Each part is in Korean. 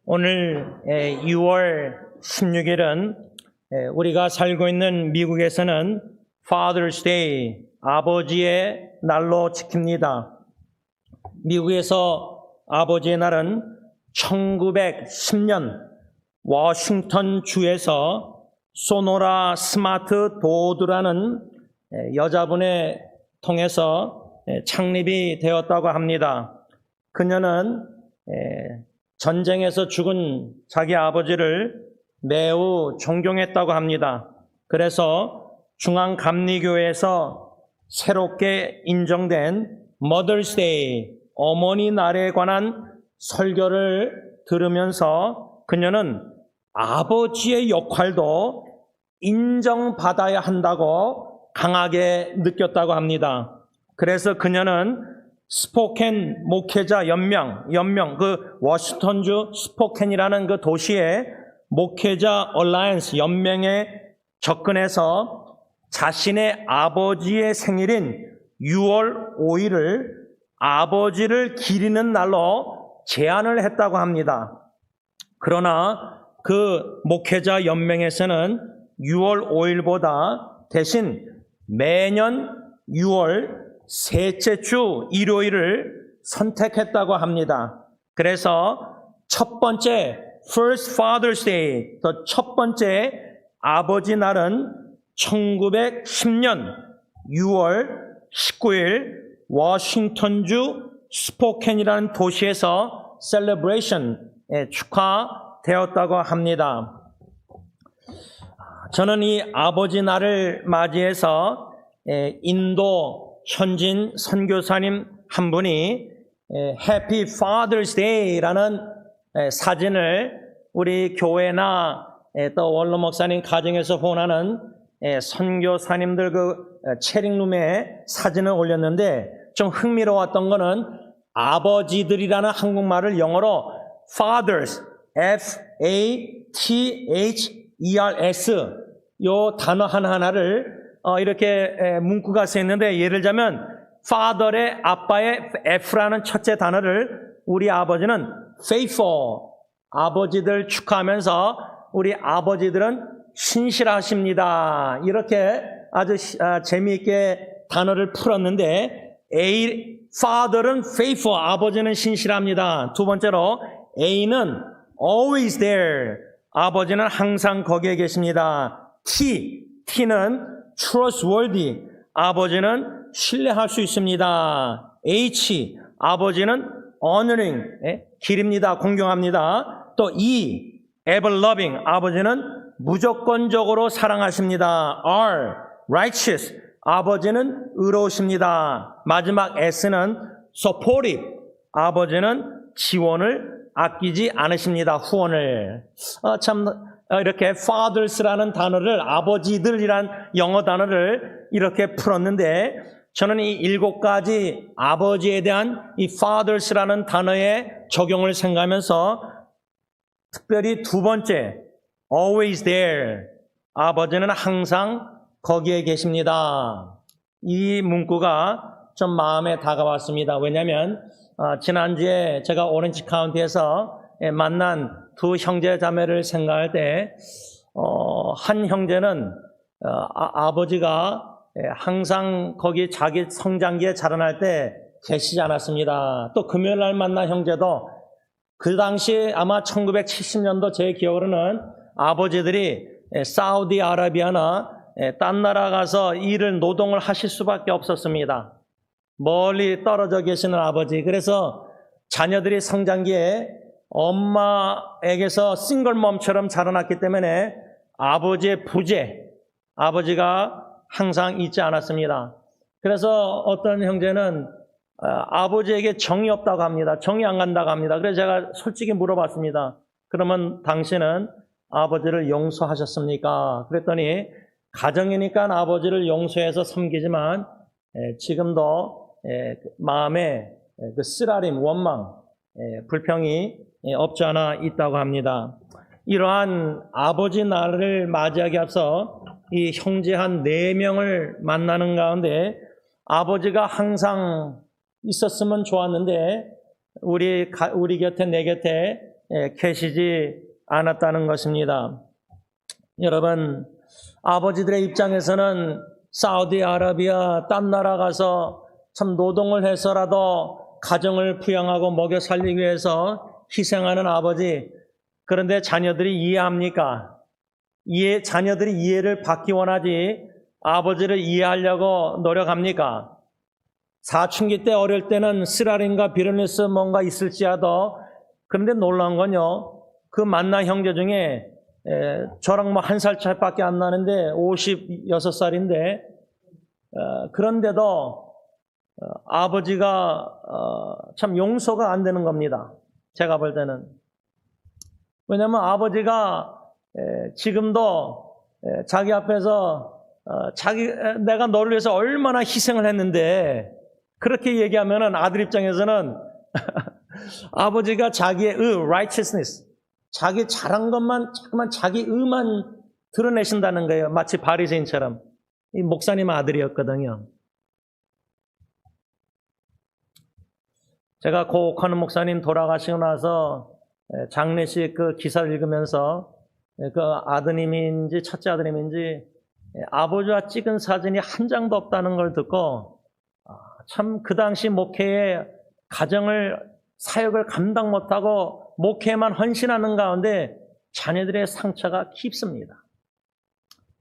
오늘 6월 16일은 우리가 살고 있는 미국에서는 Father's Day, 아버지의 날로 지킵니다. 미국에서 아버지의 날은 1910년 워싱턴 주에서 소노라 스마트 도드라는 여자분의 통해서 창립이 되었다고 합니다. 그녀는 전쟁에서 죽은 자기 아버지를 매우 존경했다고 합니다. 그래서 중앙감리교회에서 새롭게 인정된 Mother's Day, 어머니 날에 관한 설교를 들으면서 그녀는 아버지의 역할도 인정받아야 한다고 강하게 느꼈다고 합니다. 그래서 그녀는 스포켄 목회자 연명, 그 워싱턴주 스포켄이라는 그 도시의 목회자 얼라이언스 연맹에 접근해서 자신의 아버지의 생일인 6월 5일을 아버지를 기리는 날로 제안을 했다고 합니다. 그러나 그 목회자 연맹에서는 6월 5일보다 대신 매년 6월 셋째 주 일요일을 선택했다고 합니다. 그래서 첫 번째 First Father's Day, 첫 번째 아버지 날은 1910년 6월 19일 워싱턴주 스포켄이라는 도시에서 셀레브레이션 축하되었다고 합니다. 저는 이 아버지 날을 맞이해서 인도 현진 선교사님 한 분이 Happy Father's Day라는 사진을 우리 교회나 또 원로 목사님 가정에서 후원하는 선교사님들 그 체링룸에 사진을 올렸는데 좀 흥미로웠던 거는 아버지들이라는 한국말을 영어로 fathers, F-A-T-H-E-R-S 요 단어 하나하나를 이렇게 문구가 써 있는데 예를 들자면 father의 아빠의 F라는 첫째 단어를 우리 아버지는 faithful, 아버지들 축하하면서 우리 아버지들은 신실하십니다. 이렇게 아주 재미있게 단어를 풀었는데 father은 faithful, 아버지는 신실합니다. 두 번째로 A는 always there, 아버지는 항상 거기에 계십니다. T는 trustworthy, 아버지는 신뢰할 수 있습니다. H, 아버지는 honoring, 기립니다, 공경합니다. 또 E, ever loving, 아버지는 무조건적으로 사랑하십니다. R, righteous, 아버지는 의로우십니다. 마지막 S는 supportive, 아버지는 지원을 아끼지 않으십니다. 후원을. 참 이렇게 fathers라는 단어를, 아버지들이란 영어 단어를 이렇게 풀었는데 저는 이 7가지 아버지에 대한 이 fathers라는 단어의 적용을 생각하면서 특별히 두 번째 always there, 아버지는 항상 거기에 계십니다. 이 문구가 좀 마음에 다가왔습니다. 왜냐하면 지난주에 제가 오렌지 카운티에서 만난 두 형제 자매를 생각할 때 한 형제는 아버지가 항상 거기 자기 성장기에 자라날 때 계시지 않았습니다. 또 금요일 날 만난 형제도 그 당시 아마 1970년도 제 기억으로는 아버지들이 사우디아라비아나 딴 나라 가서 일을 노동을 하실 수밖에 없었습니다. 멀리 떨어져 계시는 아버지. 그래서 자녀들이 성장기에 엄마에게서 싱글멈처럼 자라났기 때문에 아버지의 부재, 아버지가 항상 있지 않았습니다. 그래서 어떤 형제는 아버지에게 정이 없다고 합니다. 정이 안 간다고 합니다. 그래서 제가 솔직히 물어봤습니다. 그러면 당신은 아버지를 용서하셨습니까? 그랬더니 가정이니까 아버지를 용서해서 섬기지만 지금도 마음에 그 쓰라림, 원망, 불평이 없지 않아 있다고 합니다. 이러한 아버지 날을 맞이하기 앞서 이 형제 한 4명을 만나는 가운데 아버지가 항상 있었으면 좋았는데 우리 곁에 내 곁에 계시지 않았다는 것입니다. 여러분, 아버지들의 입장에서는 사우디아라비아 딴 나라 가서 참 노동을 해서라도 가정을 부양하고 먹여 살리기 위해서 희생하는 아버지, 그런데 자녀들이 이해합니까? 자녀들이 이해를 받기 원하지 아버지를 이해하려고 노력합니까? 사춘기 때 어릴 때는 스라린과 비르니스 뭔가 있을지라도, 그런데 놀라운 건요, 그 만나 형제 중에 저랑 뭐 1살 차이밖에 안 나는데 56살인데 그런데도 아버지가 참 용서가 안 되는 겁니다. 제가 볼 때는. 왜냐하면 아버지가 지금도 자기 앞에서 내가 너를 위해서 얼마나 희생을 했는데, 그렇게 얘기하면은 아들 입장에서는 아버지가 자기의 righteousness, 자기 잘한 것만, 자꾸만 자기 의만 드러내신다는 거예요. 마치 바리새인처럼. 이 목사님 아들이었거든요. 제가 고옥하는 목사님 돌아가시고 나서 장례식 그 기사를 읽으면서 그 아드님인지 첫째 아드님인지 아버지와 찍은 사진이 한 장도 없다는 걸 듣고 참 그 당시 목회의 가정을, 사역을 감당 못하고 목회에만 헌신하는 가운데 자녀들의 상처가 깊습니다.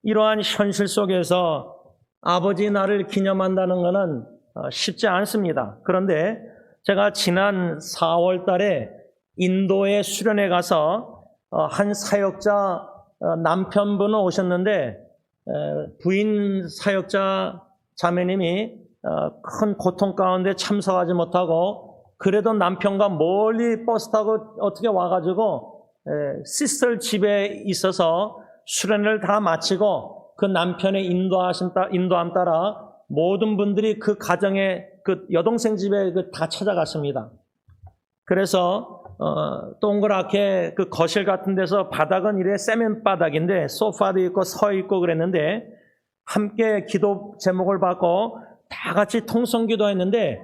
이러한 현실 속에서 아버지 날을 기념한다는 것은 쉽지 않습니다. 그런데 제가 지난 4월 달에 인도에 수련회 가서 한 사역자 남편분은 오셨는데 부인 사역자 자매님이 큰 고통 가운데 참석하지 못하고, 그래도 남편과 멀리 버스 타고 어떻게 와가지고 시스터 집에 있어서 수련회를 다 마치고 그 남편의 인도함 따라 모든 분들이 그 가정에, 그 여동생 집에 다 찾아갔습니다. 그래서 동그랗게 그 거실 같은 데서 바닥은 이래 세면 바닥인데 소파도 있고 서 있고 그랬는데, 함께 기도 제목을 받고 다 같이 통성기도 했는데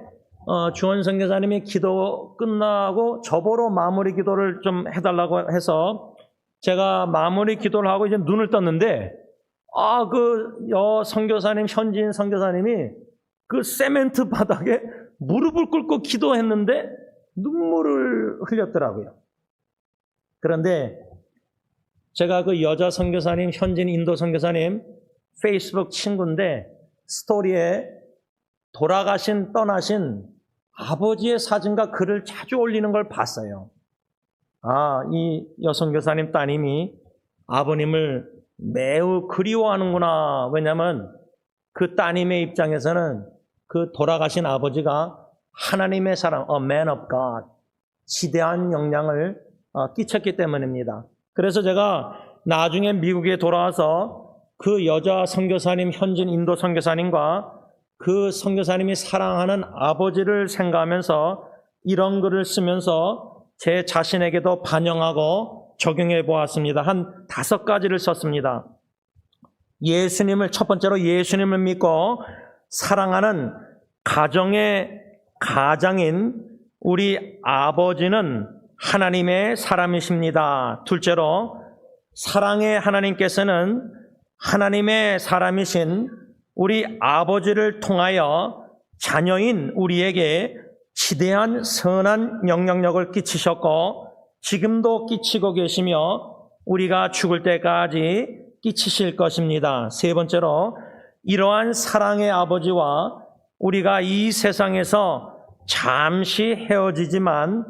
주원 선교사님이 기도 끝나고 저보러 마무리 기도를 좀 해달라고 해서 제가 마무리 기도를 하고 이제 눈을 떴는데 그 선교사님, 현지인 선교사님이 그 세멘트 바닥에 무릎을 꿇고 기도했는데 눈물을 흘렸더라고요. 그런데 제가 그 여자 선교사님, 현지인 인도 선교사님 페이스북 친구인데 스토리에 떠나신 아버지의 사진과 글을 자주 올리는 걸 봤어요. 이 여선교사님 따님이 아버님을 매우 그리워하는구나. 왜냐하면 그 따님의 입장에서는 그 돌아가신 아버지가 하나님의 사람, a man of God, 지대한 영향을 끼쳤기 때문입니다. 그래서 제가 나중에 미국에 돌아와서 그 여자 선교사님, 현진 인도 선교사님과 그 선교사님이 사랑하는 아버지를 생각하면서 이런 글을 쓰면서 제 자신에게도 반영하고 적용해 보았습니다. 한 5가지를 썼습니다. 첫 번째로 예수님을 믿고 사랑하는 가정의 가장인 우리 아버지는 하나님의 사람이십니다. 둘째로, 사랑의 하나님께서는 하나님의 사람이신 우리 아버지를 통하여 자녀인 우리에게 지대한 선한 영향력을 끼치셨고 지금도 끼치고 계시며 우리가 죽을 때까지 끼치실 것입니다. 세 번째로, 이러한 사랑의 아버지와 우리가 이 세상에서 잠시 헤어지지만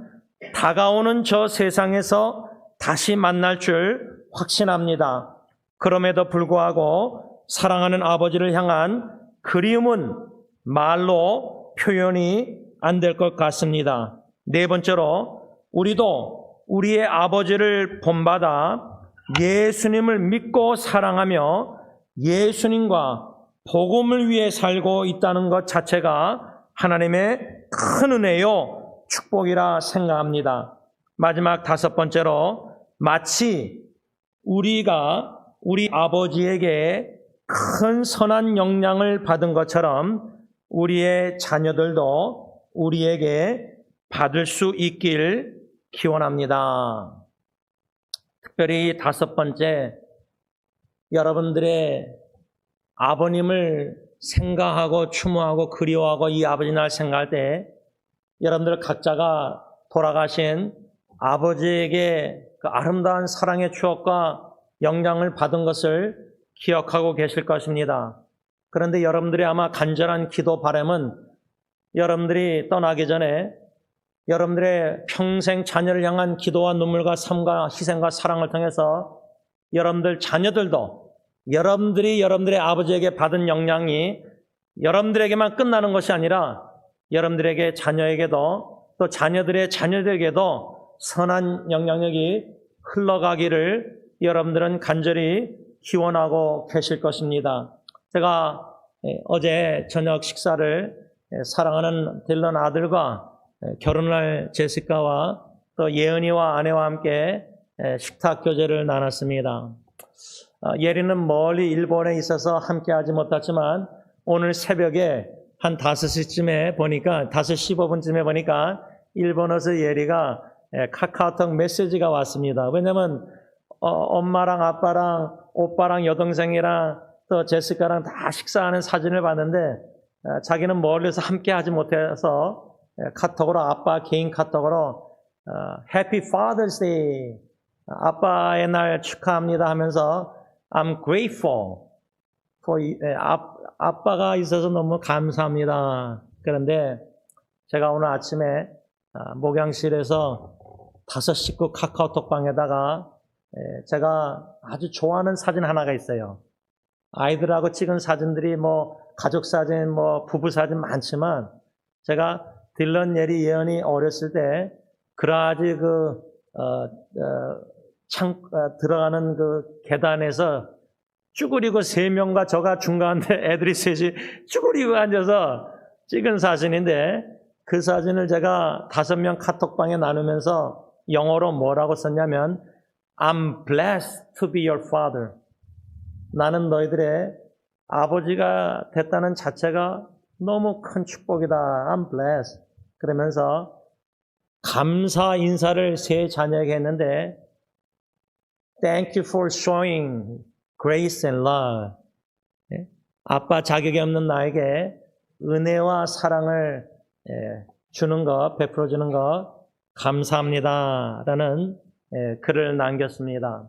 다가오는 저 세상에서 다시 만날 줄 확신합니다. 그럼에도 불구하고 사랑하는 아버지를 향한 그리움은 말로 표현이 안 될 것 같습니다. 네 번째로, 우리도 우리의 아버지를 본받아 예수님을 믿고 사랑하며 예수님과 복음을 위해 살고 있다는 것 자체가 하나님의 큰 은혜요 축복이라 생각합니다. 마지막 5번째로, 마치 우리가 우리 아버지에게 큰 선한 영향을 받은 것처럼 우리의 자녀들도 우리에게 받을 수 있길 기원합니다. 특별히 다섯 번째, 여러분들의 아버님을 생각하고 추모하고 그리워하고 이 아버지 날 생각할 때 여러분들 각자가 돌아가신 아버지에게 그 아름다운 사랑의 추억과 영향을 받은 것을 기억하고 계실 것입니다. 그런데 여러분들의 아마 간절한 기도 바람은 여러분들이 떠나기 전에 여러분들의 평생 자녀를 향한 기도와 눈물과 삶과 희생과 사랑을 통해서 여러분들 자녀들도 여러분들이 여러분들의 아버지에게 받은 영향이 여러분들에게만 끝나는 것이 아니라 여러분들에게 자녀에게도 또 자녀들의 자녀들에게도 선한 영향력이 흘러가기를 여러분들은 간절히 기원하고 계실 것입니다. 제가 어제 저녁 식사를 사랑하는 딜런 아들과 결혼할 제시카와 또 예은이와 아내와 함께 식탁 교제를 나눴습니다. 예리는 멀리 일본에 있어서 함께 하지 못했지만 오늘 새벽에 한 5시쯤에 보니까 5시 15분쯤에 보니까 일본어에서 예리가 카카오톡 메시지가 왔습니다. 왜냐하면 엄마랑 아빠랑 오빠랑 여동생이랑 또 제시카랑 다 식사하는 사진을 봤는데 자기는 멀리서 함께 하지 못해서 카톡으로 아빠 개인 카톡으로 Happy Father's Day 아빠의 날 축하합니다 하면서 I'm grateful for 아빠가 있어서 너무 감사합니다. 그런데 제가 오늘 아침에 목양실에서 5 식구 카카오톡방에다가 제가 아주 좋아하는 사진 하나가 있어요. 아이들하고 찍은 사진들이 뭐 가족 사진, 뭐 부부 사진 많지만 제가 딜런, 예리, 예언이 어렸을 때 그라지 들어가는 그 계단에서 쭈그리고 3명과 저가 중간에 애들이 셋이 쭈그리고 앉아서 찍은 사진인데 그 사진을 제가 5명 카톡방에 나누면서 영어로 뭐라고 썼냐면 I'm blessed to be your father. 나는 너희들의 아버지가 됐다는 자체가 너무 큰 축복이다. I'm blessed. 그러면서 감사 인사를 세 자녀에게 했는데 Thank you for showing grace and love. 아빠 자격이 없는 나에게 은혜와 사랑을 주는 것, 베풀어 주는 것 감사합니다. 라는 글을 남겼습니다.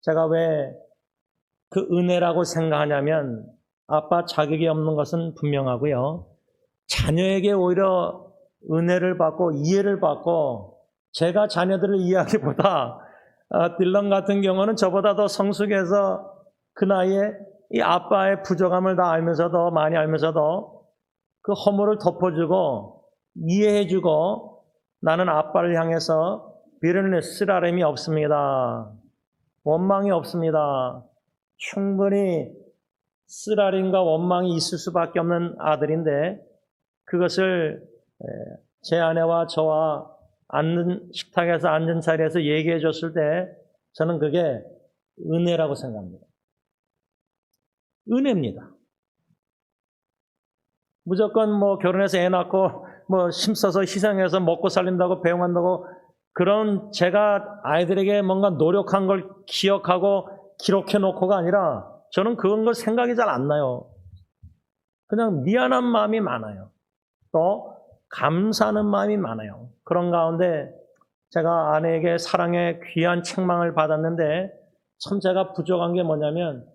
제가 왜 그 은혜라고 생각하냐면 아빠 자격이 없는 것은 분명하고요. 자녀에게 오히려 은혜를 받고 이해를 받고 제가 자녀들을 이해하기보다 딜런 같은 경우는 저보다 더 성숙해서 그 나이에 이 아빠의 부족함을 다 알면서도 많이 알면서도 그 허물을 덮어주고 이해해주고 나는 아빠를 향해서 비련의 쓰라림이 없습니다. 원망이 없습니다. 충분히 쓰라림과 원망이 있을 수밖에 없는 아들인데 그것을 제 아내와 저와 앉는 식탁에서 앉은 자리에서 얘기해 줬을 때 저는 그게 은혜라고 생각합니다. 은혜입니다. 무조건 뭐 결혼해서 애 낳고 뭐 힘써서 희생해서 먹고 살린다고 배웅한다고 그런 제가 아이들에게 뭔가 노력한 걸 기억하고 기록해 놓고가 아니라 저는 그런 걸 생각이 잘 안 나요. 그냥 미안한 마음이 많아요. 또 감사하는 마음이 많아요. 그런 가운데 제가 아내에게 사랑의 귀한 책망을 받았는데 참 제가 부족한 게 뭐냐면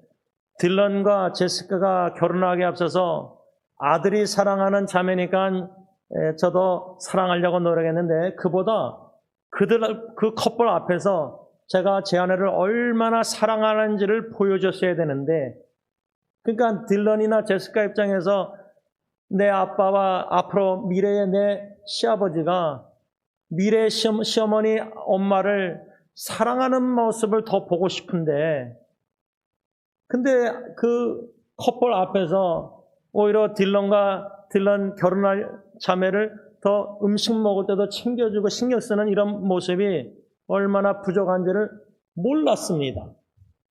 딜런과 제시카가 결혼하기 앞서서 아들이 사랑하는 자매니까 저도 사랑하려고 노력했는데 그보다 그 커플 앞에서 제가 제 아내를 얼마나 사랑하는지를 보여줬어야 되는데 그러니까 딜런이나 제시카 입장에서 내 아빠와 앞으로 미래의 내 시아버지가 미래의 시어머니 엄마를 사랑하는 모습을 더 보고 싶은데 근데 그 커플 앞에서 오히려 딜런 결혼할 자매를 더 음식 먹을 때도 챙겨주고 신경 쓰는 이런 모습이 얼마나 부족한지를 몰랐습니다.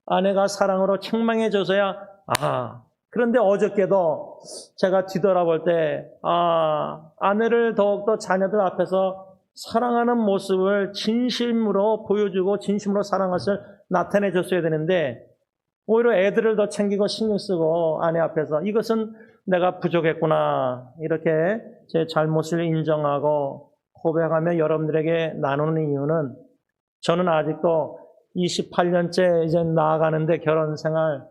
아내가 사랑으로 책망해줘서야 그런데 어저께도 제가 뒤돌아볼 때 아내를 더욱더 자녀들 앞에서 사랑하는 모습을 진심으로 보여주고 진심으로 사랑할 것을 나타내 줬어야 되는데 오히려 애들을 더 챙기고 신경 쓰고 아내 앞에서 이것은 내가 부족했구나 이렇게 제 잘못을 인정하고 고백하며 여러분들에게 나누는 이유는 저는 아직도 28년째 이제 나아가는데 결혼 생활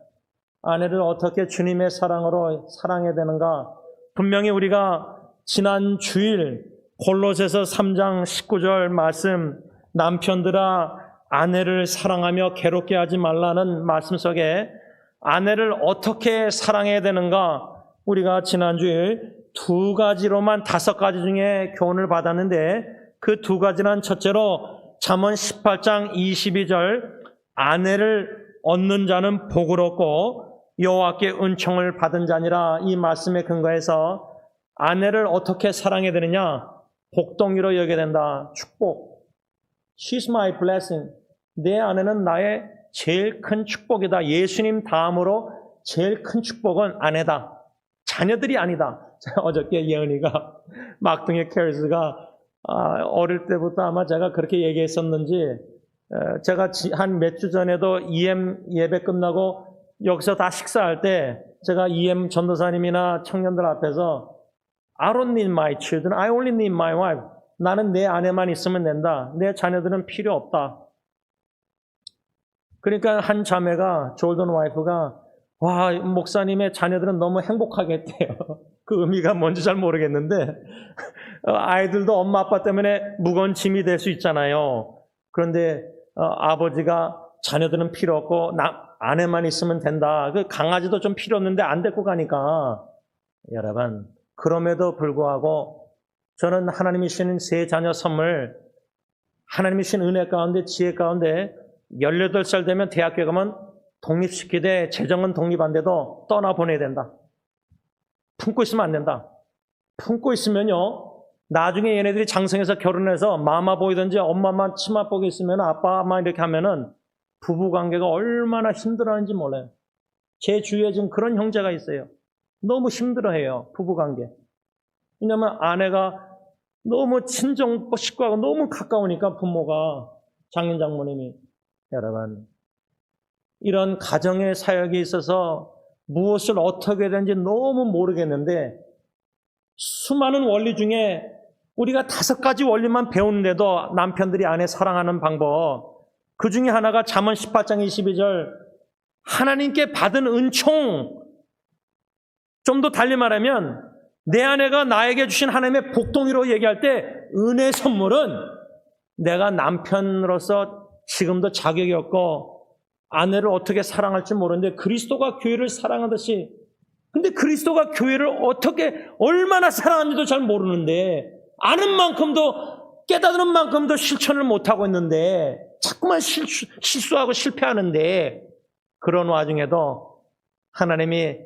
아내를 어떻게 주님의 사랑으로 사랑해야 되는가 분명히 우리가 지난 주일 골로새서 3장 19절 말씀 남편들아 아내를 사랑하며 괴롭게 하지 말라는 말씀 속에 아내를 어떻게 사랑해야 되는가 우리가 지난주에 두 가지로만 5가지 중에 교훈을 받았는데 그 두 가지는 첫째로 잠언 18장 22절 아내를 얻는 자는 복을 얻고 여호와께 은총을 받은 자니라 이 말씀에 근거해서 아내를 어떻게 사랑해야 되느냐 복덩이로 여겨야 된다. 축복. She's my blessing. 내 아내는 나의 제일 큰 축복이다. 예수님 다음으로 제일 큰 축복은 아내다. 자녀들이 아니다. 어저께 예은이가 막둥이 캐리스가 어릴 때부터 아마 제가 그렇게 얘기했었는지 제가 한 몇 주 전에도 EM 예배 끝나고 여기서 다 식사할 때 제가 EM 전도사님이나 청년들 앞에서 I don't need my children. I only need my wife. 나는 내 아내만 있으면 된다. 내 자녀들은 필요 없다. 그러니까 한 자매가 졸던 와이프가 와 목사님의 자녀들은 너무 행복하겠대요. 그 의미가 뭔지 잘 모르겠는데 아이들도 엄마 아빠 때문에 무거운 짐이 될 수 있잖아요. 그런데 아버지가 자녀들은 필요 없고 아내만 있으면 된다. 그 강아지도 좀 필요 없는데 안 데리고 가니까 여러분 그럼에도 불구하고 저는 하나님이 주신 세 자녀 선물 하나님이 주신 은혜 가운데 지혜 가운데 18살 되면 대학교 가면 독립시키되 재정은 독립 안 돼도 떠나보내야 된다. 품고 있으면 안 된다. 품고 있으면요 나중에 얘네들이 장성해서 결혼해서 마마 보이든지 엄마만 치마 보고 있으면 아빠만 이렇게 하면은 부부관계가 얼마나 힘들어하는지 몰라요. 제 주위에 지금 그런 형제가 있어요. 너무 힘들어해요. 부부관계. 왜냐하면 아내가 너무 친정 식구하고 너무 가까우니까 부모가 장인 장모님이 여러분 이런 가정의 사역에 있어서 무엇을 어떻게 해야 되는지 너무 모르겠는데 수많은 원리 중에 우리가 5가지 원리만 배우는데도 남편들이 아내 사랑하는 방법 그 중에 하나가 잠언 18장 22절 하나님께 받은 은총 좀 더 달리 말하면 내 아내가 나에게 주신 하나님의 복덩이로 얘기할 때 은혜 선물은 내가 남편으로서 지금도 자격이 없고 아내를 어떻게 사랑할지 모르는데 그리스도가 교회를 사랑하듯이 근데 그리스도가 교회를 어떻게 얼마나 사랑하는지도 잘 모르는데 아는 만큼도 깨닫는 만큼도 실천을 못하고 있는데 자꾸만 실수하고 실패하는데 그런 와중에도 하나님이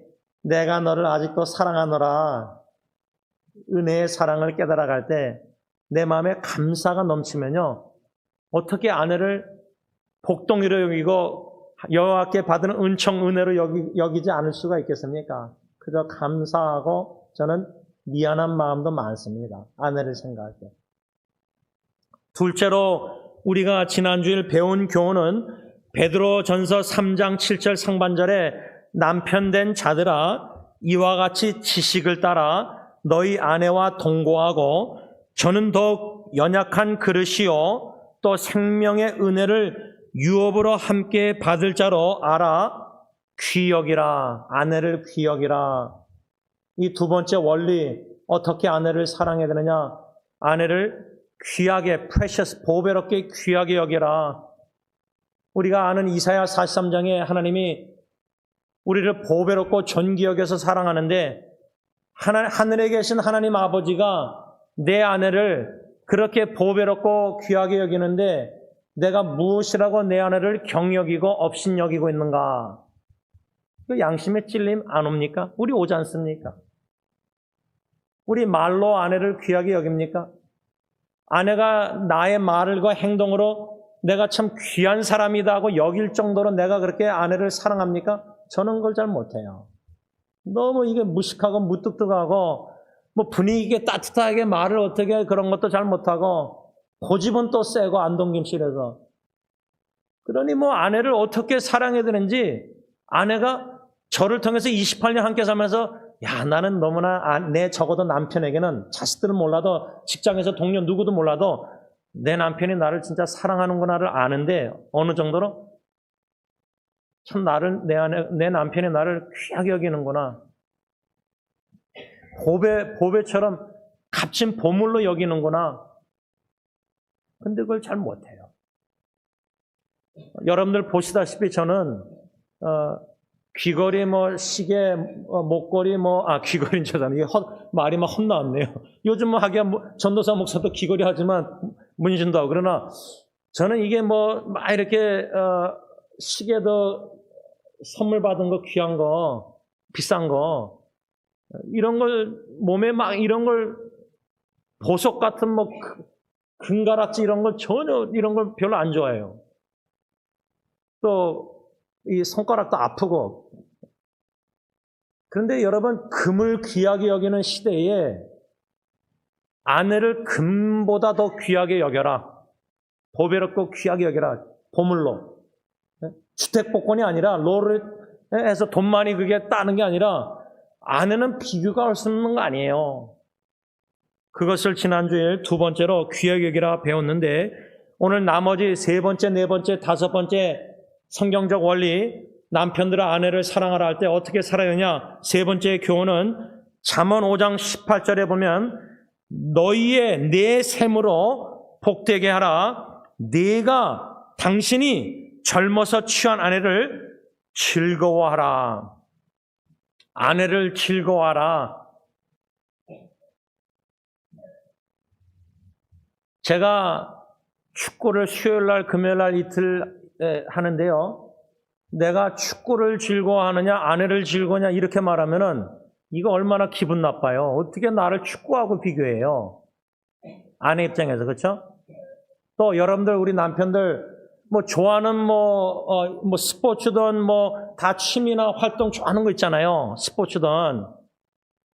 내가 너를 아직도 사랑하노라 은혜의 사랑을 깨달아갈 때 내 마음에 감사가 넘치면요 어떻게 아내를 복덩이로 여기고 여호와께 받은 은총 은혜로 여기지 않을 수가 있겠습니까? 그저 감사하고 저는 미안한 마음도 많습니다. 아내를 생각할 때. 둘째로 우리가 지난주일 배운 교훈은 베드로전서 3장 7절 상반절에 남편 된 자들아 이와 같이 지식을 따라 너희 아내와 동거하고 저는 더욱 연약한 그릇이요 또 생명의 은혜를 유업으로 함께 받을 자로 알아 귀히 여기라 아내를 귀히 여기라 이 두 번째 원리 어떻게 아내를 사랑해야 되느냐 아내를 귀하게 precious 보배롭게 귀하게 여기라 우리가 아는 이사야 43장에 하나님이 우리를 보배롭고 존귀 여겨서 사랑하는데 하늘에 계신 하나님 아버지가 내 아내를 그렇게 보배롭고 귀하게 여기는데 내가 무엇이라고 내 아내를 경여기고 업신여기고 있는가? 그 양심의 찔림 안 옵니까? 우리 오지 않습니까? 우리 말로 아내를 귀하게 여깁니까? 아내가 나의 말과 행동으로 내가 참 귀한 사람이다 하고 여길 정도로 내가 그렇게 아내를 사랑합니까? 저는 그걸 잘 못해요. 너무 이게 무식하고 무뚝뚝하고 뭐 분위기에 따뜻하게 말을 어떻게 그런 것도 잘 못하고 고집은 또 세고 안동김실에서. 그러니 뭐 아내를 어떻게 사랑해야 되는지 아내가 저를 통해서 28년 함께 살면서 야, 나는 너무나 내 적어도 남편에게는 자식들은 몰라도 직장에서 동료 누구도 몰라도 내 남편이 나를 진짜 사랑하는구나를 아는데 어느 정도로 참 내 남편이 나를 귀하게 여기는구나. 보배처럼 값진 보물로 여기는구나. 근데 그걸 잘 못해요. 여러분들 보시다시피 저는 귀걸이, 시계, 목걸이, 귀걸이는 죄송합니다. 말이 막 헛나왔네요. 요즘 하기야 전도사 목사도 귀걸이 하지만 문신도 하고 그러나 저는 이게 막 이렇게 시계도 선물 받은 거 귀한 거 비싼 거 이런 걸 몸에 이런 걸 보석 같은 금가락지 이런 걸 전혀 이런 걸 별로 안 좋아해요. 또 이 손가락도 아프고. 그런데 여러분 금을 귀하게 여기는 시대에 아내를 금보다 더 귀하게 여겨라. 보배롭고 귀하게 여겨라. 보물로. 주택복권이 아니라 롤을 해서 돈 많이 그게 따는 게 아니라 아내는 비교가 할 수 없는 거 아니에요. 그것을 지난주에 두 번째로 귀하게 여기라 배웠는데 오늘 나머지 세 번째, 네 번째, 다섯 번째 성경적 원리 남편들은 아내를 사랑하라 할 때 어떻게 살아야 하냐. 세 번째 교훈은 잠언 5장 18절에 보면 너희의 내 샘으로 복되게 하라. 당신이 젊어서 취한 아내를 즐거워하라. 아내를 즐거워하라. 제가 축구를 수요일날 금요일날 이틀 하는데요. 내가 축구를 즐거워하느냐 아내를 즐거워하냐 이렇게 말하면은 이거 얼마나 기분 나빠요. 어떻게 나를 축구하고 비교해요. 아내 입장에서. 그렇죠? 또 여러분들 우리 남편들 좋아하는 스포츠든 다 취미나 활동 좋아하는 거 있잖아요. 스포츠든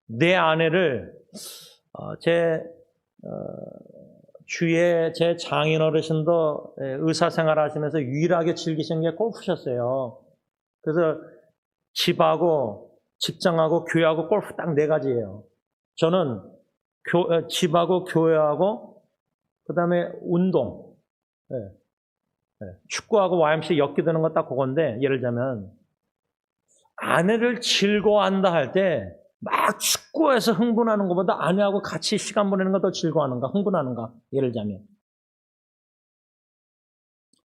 내 아내를 주위에 제 장인 어르신도 의사생활 하시면서 유일하게 즐기신 게 골프셨어요. 그래서 집하고 직장하고 교회하고 골프 딱 네 가지예요. 저는 집하고 교회하고 그다음에 운동, 축구하고 YMCA 엮이드는 거 딱 그건데 예를 들자면 아내를 즐거워한다 할 때 막 축구해서 흥분하는 것보다 아내하고 같이 시간 보내는 거 더 즐거워하는가 흥분하는가 예를 들자면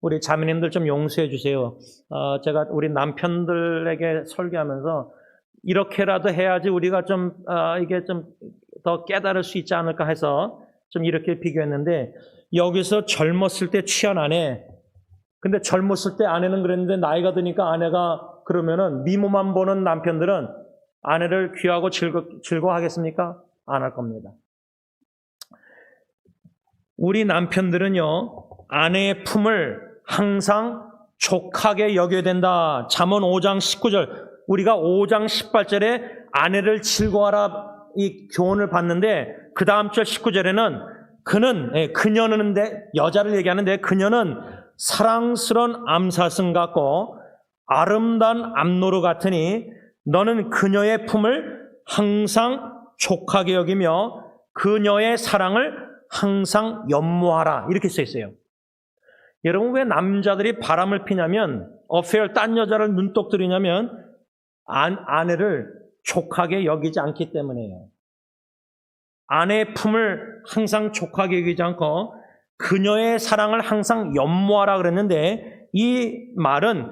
우리 자매님들 좀 용서해 주세요. 제가 우리 남편들에게 설교하면서 이렇게라도 해야지 우리가 이게 좀 더 깨달을 수 있지 않을까 해서 좀 이렇게 비교했는데 여기서 젊었을 때 취한 아내 근데 젊었을 때 아내는 그랬는데 나이가 드니까 아내가 그러면은 미모만 보는 남편들은 아내를 귀하고 즐거워하겠습니까? 안 할 겁니다. 우리 남편들은요, 아내의 품을 항상 족하게 여겨야 된다. 잠언 5장 19절. 우리가 5장 18절에 아내를 즐거워하라 이 교훈을 봤는데 그 다음 절 19절에는 그녀는 여자를 얘기하는데 그녀는 사랑스러운 암사슴 같고 아름다운 암노루 같으니 너는 그녀의 품을 항상 족하게 여기며 그녀의 사랑을 항상 연모하라 이렇게 써 있어요. 여러분 왜 남자들이 바람을 피냐면 어페어 딴 여자를 눈독 들이냐면 아내를 족하게 여기지 않기 때문이에요. 아내의 품을 항상 족하게 여기지 않고 그녀의 사랑을 항상 연모하라 그랬는데 이 말은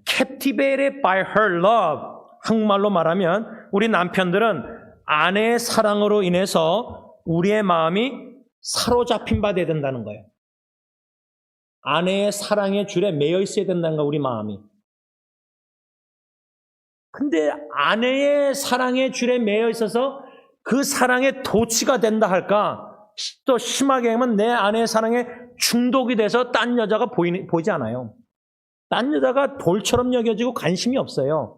captivated by her love 한국말로 말하면 우리 남편들은 아내의 사랑으로 인해서 우리의 마음이 사로잡힌 바 되어야 된다는 거예요. 아내의 사랑의 줄에 매여 있어야 된다는 거예요. 우리 마음이. 근데 아내의 사랑의 줄에 매여 있어서 그 사랑에 도취가 된다 할까? 또 심하게 하면 내 아내의 사랑에 중독이 돼서 딴 여자가 보이지 않아요. 딴 여자가 돌처럼 여겨지고 관심이 없어요.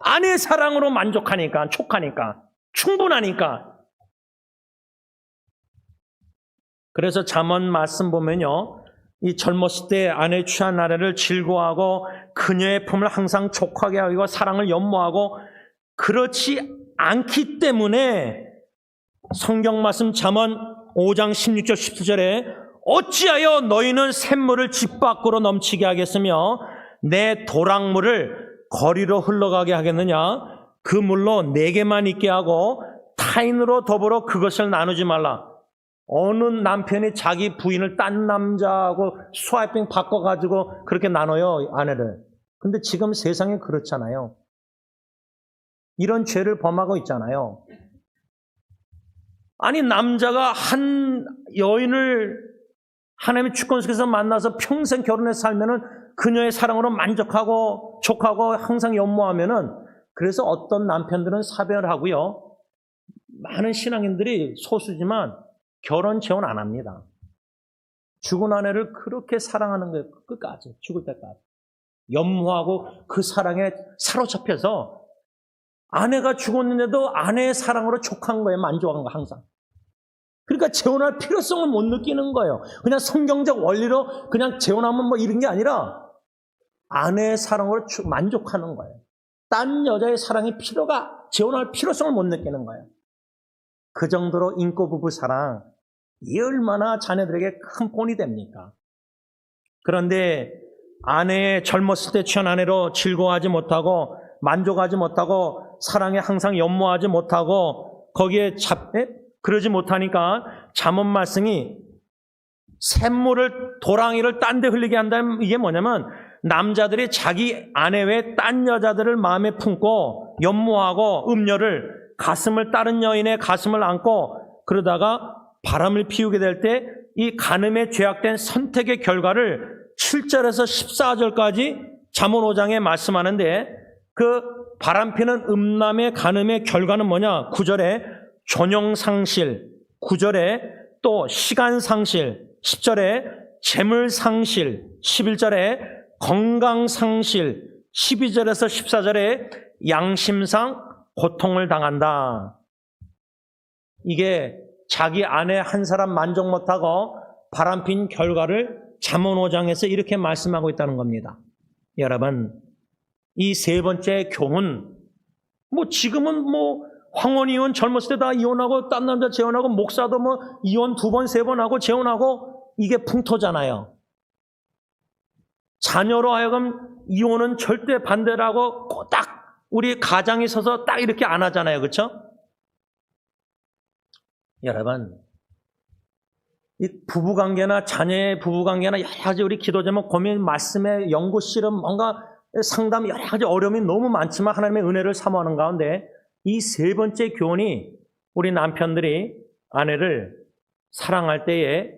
아내의 사랑으로 만족하니까, 촉하니까, 충분하니까. 그래서 잠언 말씀 보면요, 이 젊었을 때 아내 취한 아내를 즐거워하고 그녀의 품을 항상 족하게 하고 사랑을 연모하고, 그렇지 않기 때문에 성경 말씀 잠언 5장 16절 17절에 어찌하여 너희는 샘물을 집 밖으로 넘치게 하겠으며 내 도랑물을 거리로 흘러가게 하겠느냐. 그 물로 내게만 있게 하고 타인으로 더불어 그것을 나누지 말라. 어느 남편이 자기 부인을 딴 남자하고 스와이핑 바꿔가지고 그렇게 나눠요, 아내를. 근데 지금 세상에 그렇잖아요. 이런 죄를 범하고 있잖아요. 아니, 남자가 한 여인을 하나님의 주권 속에서 만나서 평생 결혼해서 살면은 그녀의 사랑으로 만족하고 족하고 항상 연모하면은, 그래서 어떤 남편들은 사별하고요. 많은 신앙인들이 소수지만 결혼 재혼 안 합니다. 죽은 아내를 그렇게 사랑하는 거예요. 끝까지, 죽을 때까지. 연모하고 그 사랑에 사로잡혀서 아내가 죽었는데도 아내의 사랑으로 족한 거예요. 만족한 거 항상. 그러니까 재혼할 필요성을 못 느끼는 거예요. 그냥 성경적 원리로 그냥 재혼하면 뭐 이런 게 아니라 아내의 사랑으로 만족하는 거예요. 딴 여자의 사랑이 재혼할 필요성을 못 느끼는 거예요. 그 정도로 인고 부부 사랑, 이 얼마나 자녀들에게 큰 본이 됩니까? 그런데 아내의 젊었을 때 취한 아내로 즐거워하지 못하고 만족하지 못하고 사랑에 항상 연모하지 못하고 거기에 그러지 못하니까 잠언 말씀이 샘물을 도랑이를 딴 데 흘리게 한다면 이게 뭐냐면 남자들이 자기 아내 외에 딴 여자들을 마음에 품고 연모하고 음녀를 가슴을 다른 여인의 가슴을 안고 그러다가 바람을 피우게 될 때 이 간음에 죄악된 선택의 결과를 7절에서 14절까지 잠언 5장에 말씀하는데 그 바람피는 음란의 간음의 결과는 뭐냐? 9절에 존영상실, 9절에 또 시간상실, 10절에 재물상실, 11절에 건강상실, 12절에서 14절에 양심상 고통을 당한다. 이게 자기 아내 한 사람 만족 못하고 바람핀 결과를 잠언 5장에서 이렇게 말씀하고 있다는 겁니다. 여러분, 이 세 번째 교훈, 지금은 황혼이 의원 젊었을 때 다 이혼하고 딴 남자 재혼하고 목사도 이혼 2번, 3번 하고 재혼하고 이게 풍토잖아요. 자녀로 하여금 이혼은 절대 반대라고 딱 우리 가장이 서서 딱 이렇게 안 하잖아요. 그렇죠? 여러분, 이 부부관계나 자녀의 부부관계나 여러 가지 우리 기도 제목, 고민, 말씀의 연구, 실험, 뭔가 상담 여러 가지 어려움이 너무 많지만 하나님의 은혜를 사모하는 가운데 이 세 번째 교훈이 우리 남편들이 아내를 사랑할 때에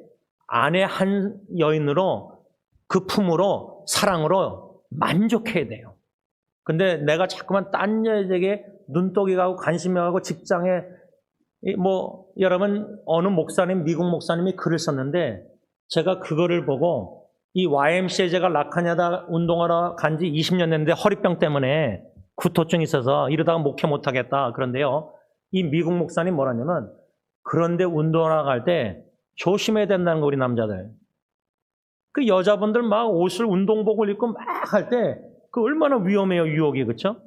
아내 한 여인으로 그 품으로 사랑으로 만족해야 돼요. 근데 내가 자꾸만 딴 여자에게 눈독이 가고 관심이 가고 직장에 여러분 어느 목사님, 미국 목사님이 글을 썼는데 제가 그거를 보고 이 YMCA 제가 라카냐다 운동하러 간 지 20년 됐는데 허리병 때문에 구토증이 있어서 이러다가 목회 못하겠다. 그런데요, 이 미국 목사님 뭐라냐면 그런데 운동하러 갈 때 조심해야 된다는 거, 우리 남자들. 그 여자분들 막 옷을 운동복을 입고 막 할 때 그 얼마나 위험해요, 유혹이. 그렇죠?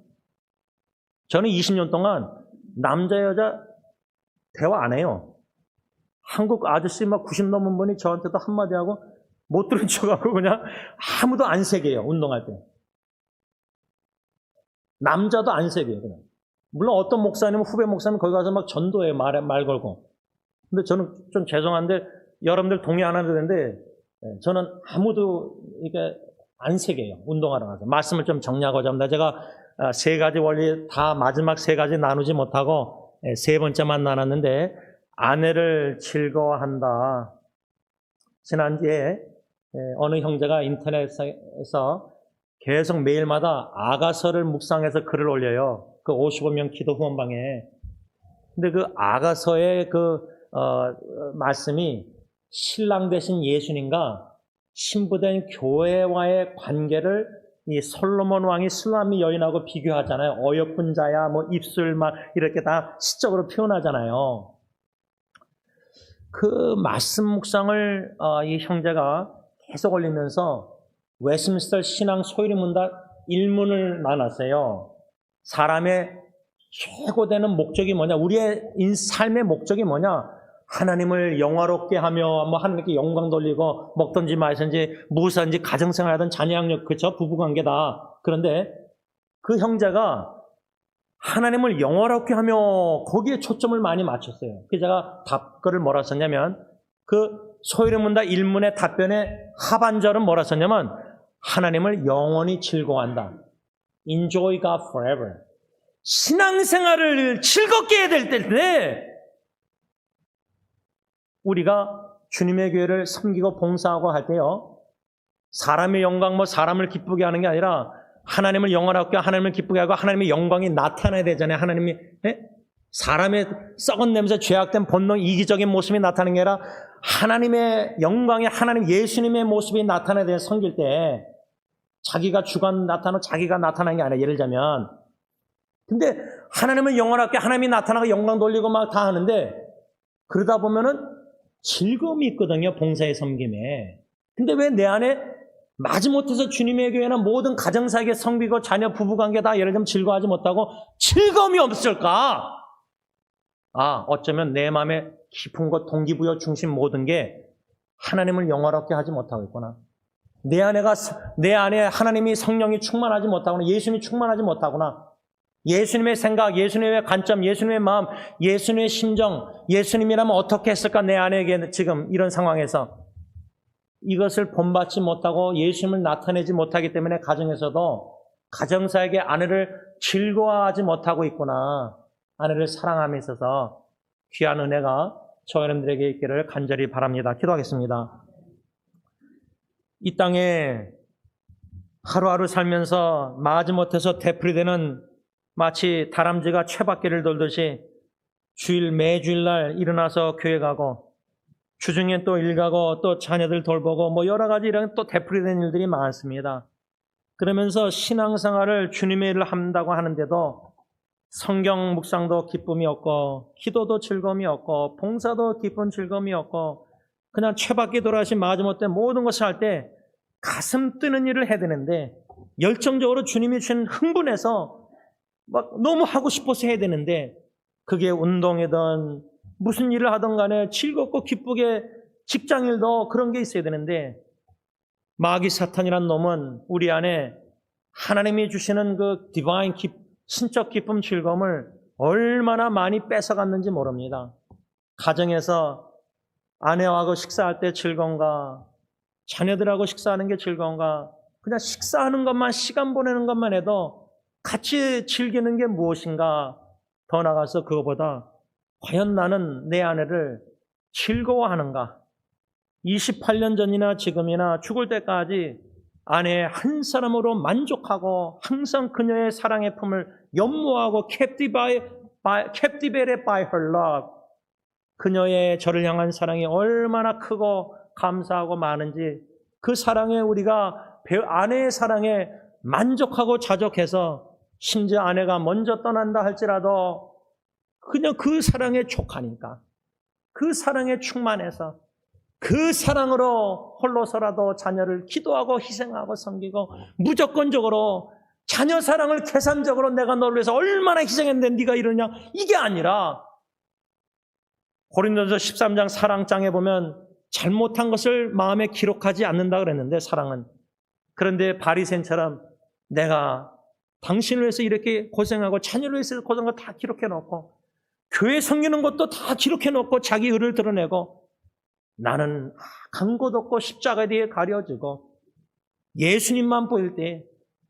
저는 20년 동안 남자 여자 대화 안 해요. 한국 아저씨 90 넘은 분이 저한테도 한마디 하고 못 들은 척하고 그냥 아무도 안 새겨요, 운동할 때. 남자도 안 새겨요, 그냥. 물론 어떤 목사님은, 후배 목사님은 거기 가서 막 전도해요, 말 걸고. 근데 저는 좀 죄송한데 여러분들 동의 안 하도 되는데 저는 아무도 이게 안 새겨요, 운동하러 가서. 말씀을 좀 정리하고자 합니다. 제가 세 가지 원리 다 마지막 세 가지 나누지 못하고 세 번째만 나눴는데, 아내를 즐거워한다. 지난주에 어느 형제가 인터넷에서 계속 매일마다 아가서를 묵상해서 글을 올려요. 그 55명 기도 후원방에. 근데 그 아가서의 말씀이 신랑 되신 예수님과 신부된 교회와의 관계를 이 솔로몬 왕이 수나미 여인하고 비교하잖아요. 어여쁜 자야, 입술만 이렇게 다 시적으로 표현하잖아요. 그 말씀 묵상을 이 형제가 계속 올리면서 웨스민스터 신앙 소요리 문답 1문을 나눴어요. 사람의 최고되는 목적이 뭐냐? 우리의 삶의 목적이 뭐냐? 하나님을 영화롭게 하며 뭐 하나님께 영광 돌리고 먹든지 마시든지 무엇이든지 가정생활하든 자녀양육 그쵸? 부부관계다. 그런데 그 형제가 하나님을 영화롭게 하며 거기에 초점을 많이 맞췄어요. 그래서 제가 답글을 뭐라 썼냐면 그 소요리 문답 1문의 답변의 하반절은 뭐라 썼냐면 하나님을 영원히 즐거워한다. Enjoy God forever. 신앙생활을 즐겁게 해야 될 때인데 우리가 주님의 교회를 섬기고 봉사하고 할 때요. 사람의 영광 뭐 사람을 기쁘게 하는 게 아니라 하나님을 영원하게 하나님을 기쁘게 하고 하나님의 영광이 나타나야 되잖아요. 하나님이 사람의 썩은 냄새 죄악된 본능 이기적인 모습이 나타나는 게 아니라 하나님의 영광이 하나님 예수님의 모습이 나타나야 돼요. 섬길 때 자기가 주관 나타나고 자기가 나타나는 게 아니라 예를 들자면 근데 하나님은 영원하게 하나님이 나타나고 영광 돌리고 막 다 하는데 그러다 보면은 즐거움이 있거든요. 봉사의 섬김에. 근데 왜 내 안에 마지못해서 주님의 교회나 모든 가정사에게 섬기고 자녀 부부관계 다 예를 들면 즐거워하지 못하고 즐거움이 없을까? 어쩌면 내 마음에 깊은 것 동기부여 중심 모든 게 하나님을 영화롭게 하지 못하고 있구나. 내 안에 하나님이 성령이 충만하지 못하거나 예수님이 충만하지 못하구나. 예수님의 생각, 예수님의 관점, 예수님의 마음, 예수님의 심정, 예수님이라면 어떻게 했을까 내 안에 지금 이런 상황에서 이것을 본받지 못하고 예수님을 나타내지 못하기 때문에 가정에서도 가정사에게 아내를 즐거워하지 못하고 있구나. 아내를 사랑함에 있어서 귀한 은혜가 저 여러분들에게 있기를 간절히 바랍니다. 기도하겠습니다. 이 땅에 하루하루 살면서 마지못해서 되풀이되는 마치 다람쥐가 쇠바퀴를 돌듯이 매주일날 일어나서 교회 가고 주중에 또 일 가고 또 자녀들 돌보고 뭐 여러 가지 이런 또 되풀이된 일들이 많습니다. 그러면서 신앙생활을 주님의 일을 한다고 하는데도 성경 묵상도 기쁨이 없고 기도도 즐거움이 없고 봉사도 기쁜 즐거움이 없고 그냥 쇠바퀴 돌아가신 마지못해 모든 것을 할 때 가슴 뜨는 일을 해야 되는데 열정적으로 주님이 주신 흥분해서 막 너무 하고 싶어서 해야 되는데 그게 운동이든 무슨 일을 하든 간에 즐겁고 기쁘게 직장일도 그런 게 있어야 되는데 마귀 사탄이란 놈은 우리 안에 하나님이 주시는 그 디바인 신적 기쁨 즐거움을 얼마나 많이 뺏어갔는지 모릅니다. 가정에서 아내하고 식사할 때 즐거운가 자녀들하고 식사하는 게 즐거운가 그냥 식사하는 것만 시간 보내는 것만 해도 같이 즐기는 게 무엇인가 더 나아가서 그거보다 과연 나는 내 아내를 즐거워하는가 28년 전이나 지금이나 죽을 때까지 아내 한 사람으로 만족하고 항상 그녀의 사랑의 품을 연모하고 captivated by her love 그녀의 저를 향한 사랑이 얼마나 크고 감사하고 많은지 그 사랑에 우리가 아내의 사랑에 만족하고 자족해서 심지어 아내가 먼저 떠난다 할지라도 그냥 그 사랑에 족하니까 그 사랑에 충만해서 그 사랑으로 홀로서라도 자녀를 기도하고 희생하고 섬기고 무조건적으로 자녀 사랑을 계산적으로 내가 너를 위해서 얼마나 희생했는데 네가 이러냐 이게 아니라 고린도서 13장 사랑장에 보면 잘못한 것을 마음에 기록하지 않는다 그랬는데 사랑은 그런데 바리새인처럼 내가 당신을 위해서 이렇게 고생하고 자녀를 위해서 고생한 거 다 기록해 놓고 교회 섬기는 것도 다 기록해 놓고 자기 의를 드러내고 나는 강고도 없고 십자가 뒤에 가려지고 예수님만 보일 때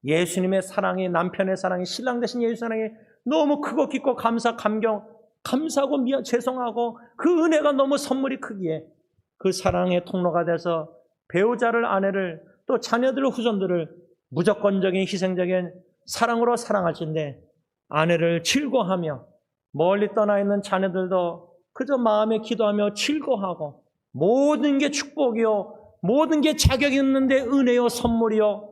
예수님의 사랑이 남편의 사랑이 신랑 대신 예수 사랑이 너무 크고 깊고 감사하고 죄송하고 그 은혜가 너무 선물이 크기에 그 사랑의 통로가 돼서 배우자를 아내를 또 자녀들 후손들을 무조건적인 희생적인 사랑으로 사랑하신데 아내를 즐거워하며 멀리 떠나 있는 자녀들도 그저 마음에 기도하며 즐거워하고 모든 게 축복이요 모든 게 자격이 있는데 은혜요 선물이요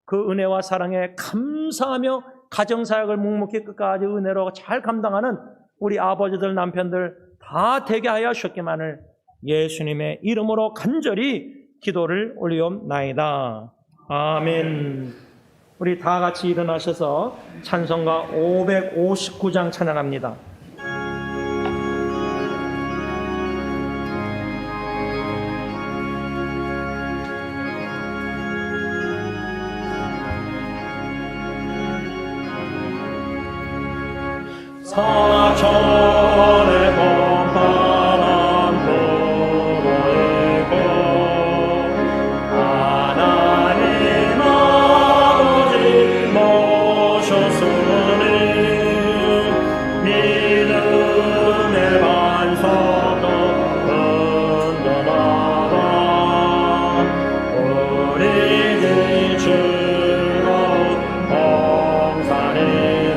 그 은혜와 사랑에 감사하며 가정사역을 묵묵히 끝까지 은혜로 잘 감당하는 우리 아버지들 남편들 다 되게 하여 주셨기만을 예수님의 이름으로 간절히 기도를 올리옵나이다. 아멘. 우리 다 같이 일어나셔서 찬송가 559장 찬양합니다. 사천의 봄바람 불어일고 하나님 아버지 모셨으니 믿음의 반석도 든든하다. 우리 집 즐거운 봉산이라.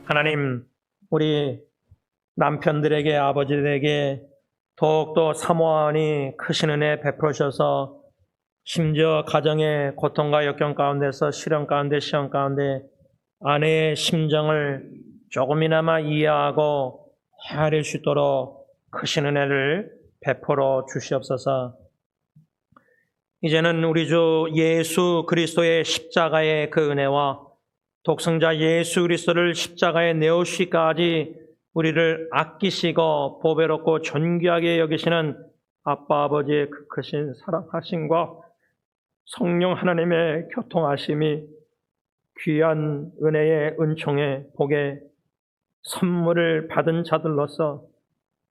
하나님, 우리 남편들에게, 아버지들에게 더욱더 사모하니 크신 은혜 베푸셔서 심지어 가정의 고통과 역경 가운데서 시련 가운데 시험 가운데 아내의 심정을 조금이나마 이해하고 헤아릴 수 있도록 크신 은혜를 베풀어 주시옵소서. 이제는 우리 주 예수 그리스도의 십자가의 그 은혜와 독생자 예수 그리스도를 십자가에 내오시기까지 우리를 아끼시고 보배롭고 존귀하게 여기시는 아빠 아버지의 그 크신 사랑하심과 성령 하나님의 교통하심이 귀한 은혜의 은총의 복의 선물을 받은 자들로서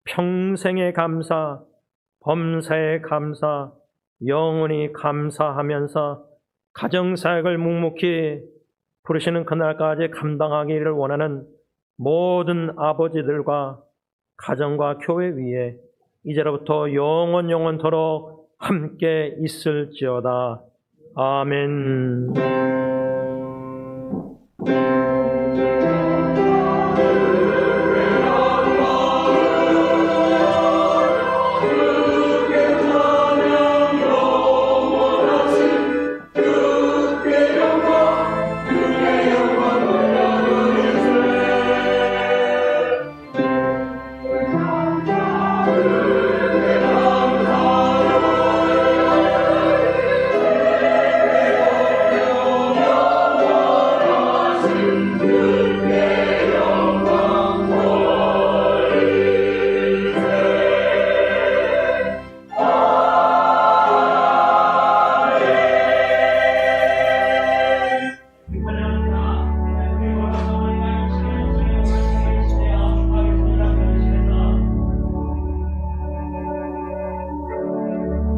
평생의 감사, 범사의 감사, 영원히 감사하면서 가정사역을 묵묵히 부르시는 그날까지 감당하기를 원하는 모든 아버지들과 가정과 교회 위에 이제로부터 영원토록 함께 있을지어다. 아멘.